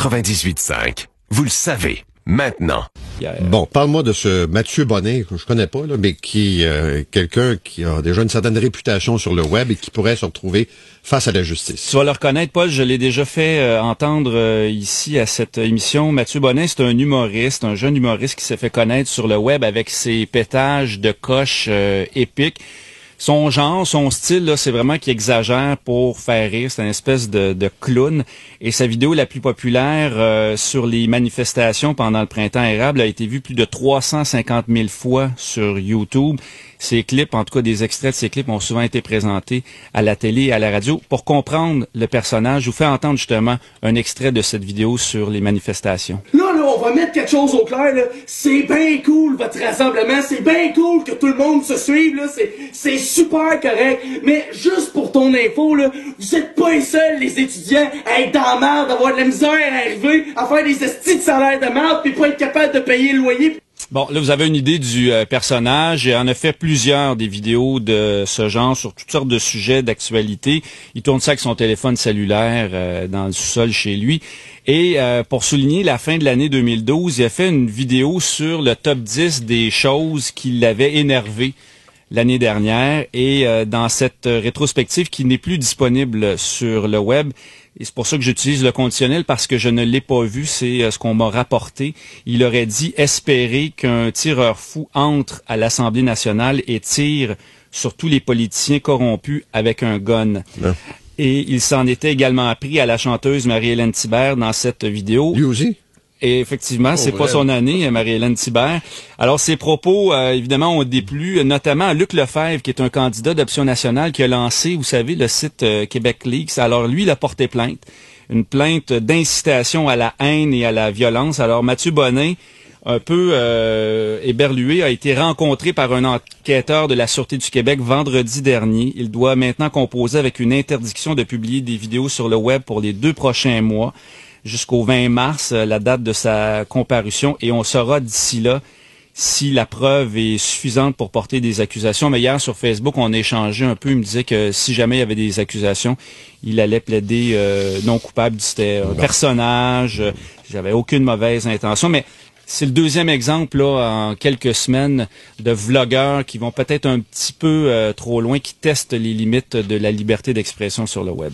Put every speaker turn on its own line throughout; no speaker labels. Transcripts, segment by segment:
98.5. Vous le savez, maintenant.
Bon, parle-moi de ce Mathieu Bonnet, que je connais pas, là, mais qui quelqu'un qui a déjà une certaine réputation sur le web et qui pourrait se retrouver face à la justice.
Tu vas le reconnaître, Paul, je l'ai déjà fait entendre ici à cette émission. Mathieu Bonnet, c'est un humoriste, un jeune humoriste qui s'est fait connaître sur le web avec ses pétages de coche épiques. Son genre, son style, là, c'est vraiment qu'il exagère pour faire rire. C'est une espèce de clown. Et sa vidéo la plus populaire sur les manifestations pendant le printemps érable a été vue plus de 350 000 fois sur YouTube. Ces clips, en tout cas des extraits de ces clips, ont souvent été présentés à la télé et à la radio. Pour comprendre le personnage, je vous fais entendre justement un extrait de cette vidéo sur les manifestations.
Là, on va mettre quelque chose au clair, là. C'est bien cool, votre rassemblement. C'est bien cool que tout le monde se suive, là. C'est super correct. Mais juste pour ton info, là, vous êtes pas les seuls, les étudiants, à être dans la merde, d'avoir de la misère à arriver, à faire des estis de salaire de merde, puis pas être capable de payer le loyer.
Bon, là, vous avez une idée du personnage. Il en a fait plusieurs des vidéos de ce genre sur toutes sortes de sujets d'actualité. Il tourne ça avec son téléphone cellulaire dans le sous-sol chez lui. Et pour souligner la fin de l'année 2012, il a fait une vidéo sur le top 10 des choses qui l'avaient énervé l'année dernière. Et dans cette rétrospective qui n'est plus disponible sur le web, et c'est pour ça que j'utilise le conditionnel parce que je ne l'ai pas vu, c'est ce qu'on m'a rapporté. Il aurait dit espérer qu'un tireur fou entre à l'Assemblée nationale et tire sur tous les politiciens corrompus avec un gun. Non. Et il s'en était également pris à la chanteuse Marie-Hélène Thibert dans cette vidéo.
Lui aussi?
Et effectivement, c'est pas son année, Marie-Hélène Thibert. Alors, ses propos, évidemment, ont déplu, notamment à Luc Lefebvre, qui est un candidat d'Option nationale, qui a lancé, vous savez, le site Québec Leaks. Alors, lui, il a porté plainte. Une plainte d'incitation à la haine et à la violence. Alors, Mathieu Bonnet, un peu éberlué, a été rencontré par un enquêteur de la Sûreté du Québec vendredi dernier. Il doit maintenant composer avec une interdiction de publier des vidéos sur le web pour les 2 prochains mois, jusqu'au 20 mars, la date de sa comparution, et on saura d'ici là si la preuve est suffisante pour porter des accusations. Mais hier, sur Facebook, on a échangé un peu. Il me disait que si jamais il y avait des accusations, il allait plaider non coupable. C'était un personnage, j'avais aucune mauvaise intention. Mais c'est le deuxième exemple, là, en quelques semaines, de vlogueurs qui vont peut-être un petit peu trop loin, qui testent les limites de la liberté d'expression sur le web.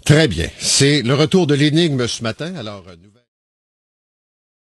Très bien. C'est le retour de l'énigme ce matin. Alors,